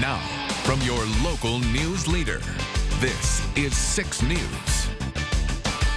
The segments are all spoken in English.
Now, from your local news leader, this is 6 News.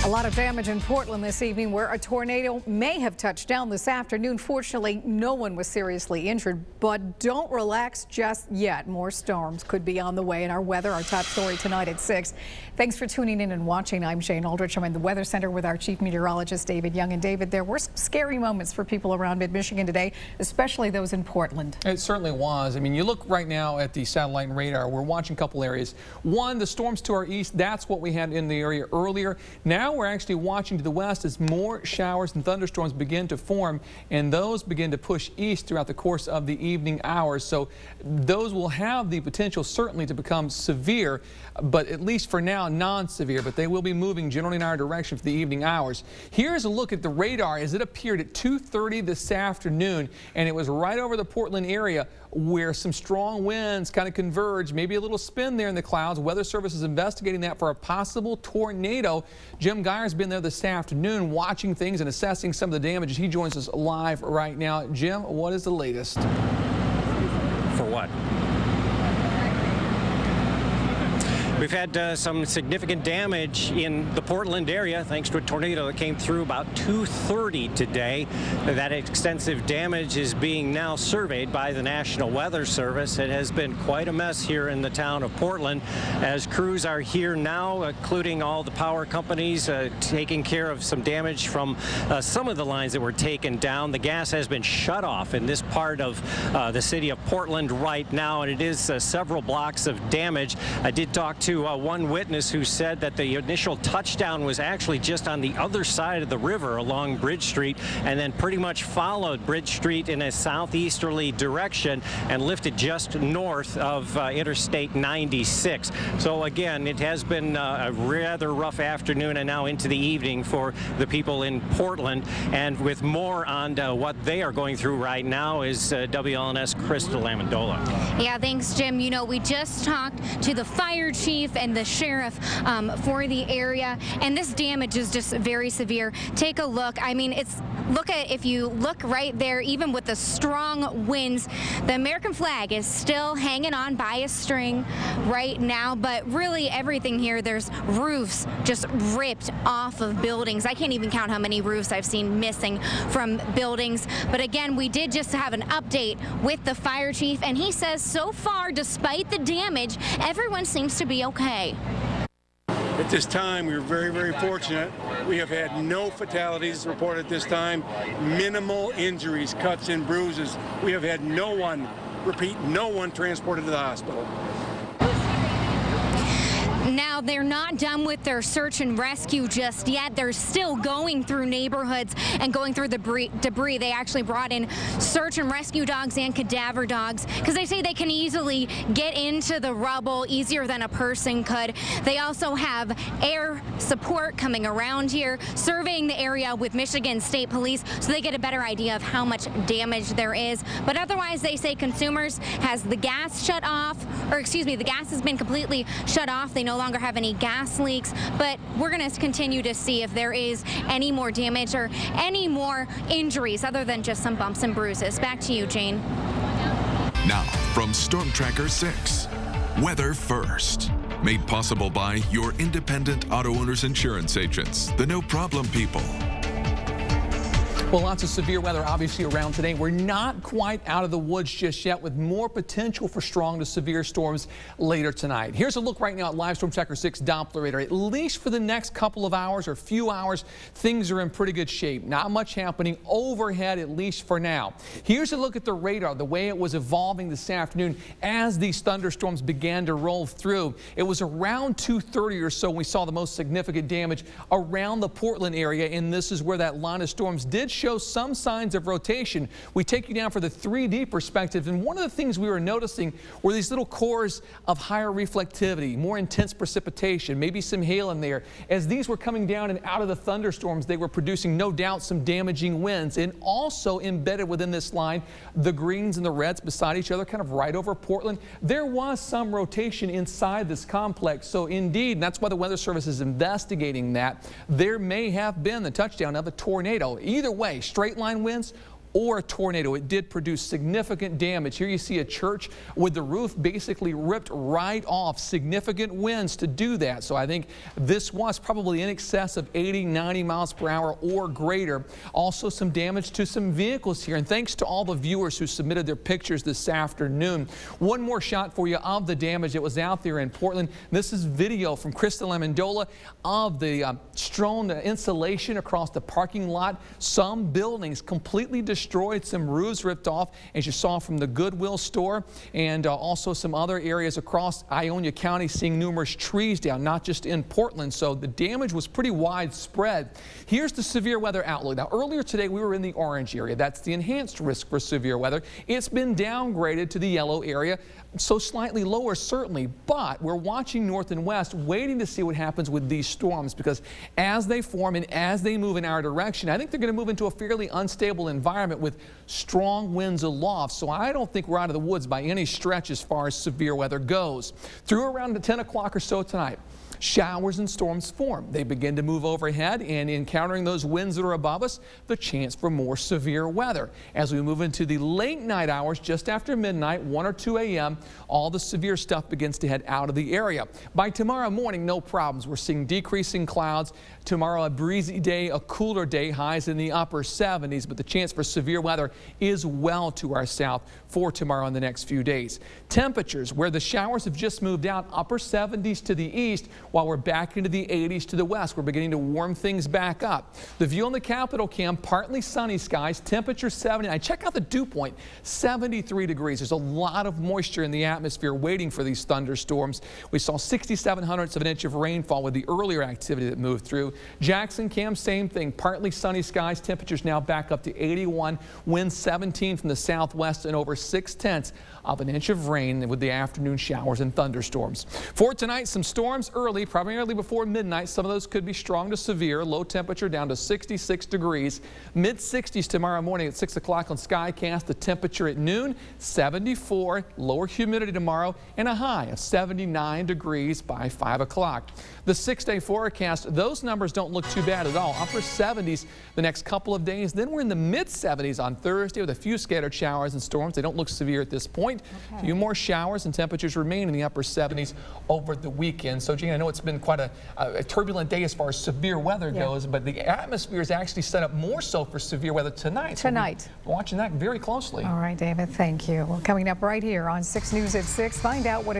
A lot of damage in Portland this evening where a tornado may have touched down this afternoon. Fortunately, no one was seriously injured, but don't relax just yet. More storms could be on the way in our weather. Our top story tonight at 6. Thanks for tuning in and watching. I'm Jane Aldrich. I'm in the Weather Center with our Chief Meteorologist, David Young. And David, there were some scary moments for people around mid-Michigan today, especially those in Portland. It certainly was. I mean, you look right now at the satellite and radar. We're watching a couple areas. One, the storms to our east, that's what we had in the area earlier. Now we're actually watching to the west as more showers and thunderstorms begin to form, and those begin to push east throughout the course of the evening hours. So those will have the potential certainly to become severe, but at least for now non-severe, but they will be moving generally in our direction for the evening hours. Here's a look at the radar as it appeared at 2:30 this afternoon, and it was right over the Portland area where some strong winds kind of converge, maybe a little spin there in the clouds. Weather Service is investigating that for a possible tornado. Jim Geyer's been there this afternoon watching things and assessing some of the damage. He joins us live right now. Jim, what is the latest? For what? We've had some significant damage in the Portland area thanks to a tornado that came through about 2:30 today. That extensive damage is being now surveyed by the National Weather Service. It has been quite a mess here in the town of Portland as crews are here now, including all the power companies, taking care of some damage from some of the lines that were taken down. The gas has been shut off in this part of the city of Portland right now, and it is several blocks of damage. I did talk to one witness who said that the initial touchdown was actually just on the other side of the river along Bridge Street, and then pretty much followed Bridge Street in a southeasterly direction and lifted just north of Interstate 96. So again, it has been a rather rough afternoon and now into the evening for the people in Portland. And with more on what they are going through right now is WLNS Crystal Amendola. Yeah, thanks, Jim. You know, we just talked to the fire chief and the sheriff for the area, and this damage is just very severe. Take a look. I mean, if you look right there, even with the strong winds, the American flag is still hanging on by a string right now, but really everything here, there's roofs just ripped off of buildings. I can't even count how many roofs I've seen missing from buildings. But again, we did just have an update with the fire chief, and he says so far, despite the damage, everyone seems to be okay. At this time, we were very, very fortunate. We have had no fatalities reported this time, minimal injuries, cuts and bruises. We have had no one, repeat, no one transported to the hospital. Now, they're not done with their search and rescue just yet. They're still going through neighborhoods and going through the debris. They actually brought in search and rescue dogs and cadaver dogs because they say they can easily get into the rubble easier than a person could. They also have air support coming around here, surveying the area with Michigan State Police so they get a better idea of how much damage there is. But otherwise, they say consumers has the gas shut off, or excuse me, the gas has been completely shut off. They no longer have any gas leaks, but we're going to continue to see if there is any more damage or any more injuries other than just some bumps and bruises. Back to you, Jane. Now, from Storm Tracker 6, Weather First. Made possible by your independent auto owners insurance agents, the No Problem people. Well, lots of severe weather obviously around today. We're not quite out of the woods just yet, with more potential for strong to severe storms later tonight. Here's a look right now at Live Storm Tracker 6 Doppler radar. At least for the next couple of hours or few hours, things are in pretty good shape. Not much happening overhead, at least for now. Here's a look at the radar, the way it was evolving this afternoon as these thunderstorms began to roll through. It was around 2:30 or so when we saw the most significant damage around the Portland area, and this is where that line of storms did show some signs of rotation. We take you down for the 3D perspective, and one of the things we were noticing were these little cores of higher reflectivity, more intense precipitation, maybe some hail in there. As these were coming down and out of the thunderstorms, they were producing no doubt some damaging winds, and also embedded within this line, the greens and the reds beside each other, kind of right over Portland. There was some rotation inside this complex, so indeed, and that's why the Weather Service is investigating that, there may have been the touchdown of a tornado. Either way, straight line winds or a tornado. It did produce significant damage. Here you see a church with the roof basically ripped right off. Significant winds to do that. So I think this was probably in excess of 80, 90 miles per hour or greater. Also some damage to some vehicles here. And thanks to all the viewers who submitted their pictures this afternoon. One more shot for you of the damage that was out there in Portland. This is video from Kristen Amendola of the strewn insulation across the parking lot. Some buildings completely destroyed, some roofs ripped off, as you saw from the Goodwill store, and also some other areas across Ionia County seeing numerous trees down, not just in Portland. So the damage was pretty widespread. Here's the severe weather outlook. Now, earlier today we were in the orange area. That's the enhanced risk for severe weather. It's been downgraded to the yellow area, so slightly lower certainly, but we're watching north and west, waiting to see what happens with these storms, because as they form and as they move in our direction, I think they're going to move into a fairly unstable environment with strong winds aloft. So I don't think we're out of the woods by any stretch as far as severe weather goes. Through around 10 o'clock or so tonight, showers and storms form. They begin to move overhead, and encountering those winds that are above us, the chance for more severe weather. As we move into the late night hours, just after midnight, 1 or 2 a.m., all the severe stuff begins to head out of the area. By tomorrow morning, no problems. We're seeing decreasing clouds. Tomorrow, a breezy day, a cooler day, highs in the upper 70s, but the chance for severe weather is well to our south for tomorrow and the next few days. Temperatures, where the showers have just moved out, upper 70s to the east, while we're back into the 80s to the west. We're beginning to warm things back up. The view on the Capitol Cam, partly sunny skies, temperature 79. Check out the dew point, 73 degrees. There's a lot of moisture in the atmosphere waiting for these thunderstorms. We saw 67/100ths of an inch of rainfall with the earlier activity that moved through. Jackson Cam, same thing, partly sunny skies. Temperatures now back up to 81. Winds 17 from the southwest and over 6/10 of an inch of rain with the afternoon showers and thunderstorms. For tonight, some storms early, primarily before midnight. Some of those could be strong to severe. Low temperature down to 66 degrees. Mid-60s tomorrow morning at 6 o'clock on Skycast. The temperature at noon, 74. Lower humidity tomorrow and a high of 79 degrees by 5 o'clock. The 6-day forecast, those numbers don't look too bad at all. Upper 70s the next couple of days. Then we're in the mid-70s on Thursday with a few scattered showers and storms. They don't look severe at this point. A few more showers, and temperatures remain in the upper 70s over the weekend. So, Jane, I know it's been quite a turbulent day as far as severe weather goes, but the atmosphere is actually set up more so for severe weather tonight. So we're watching that very closely. All right, David, thank you. Well, coming up right here on 6 News at 6, find out what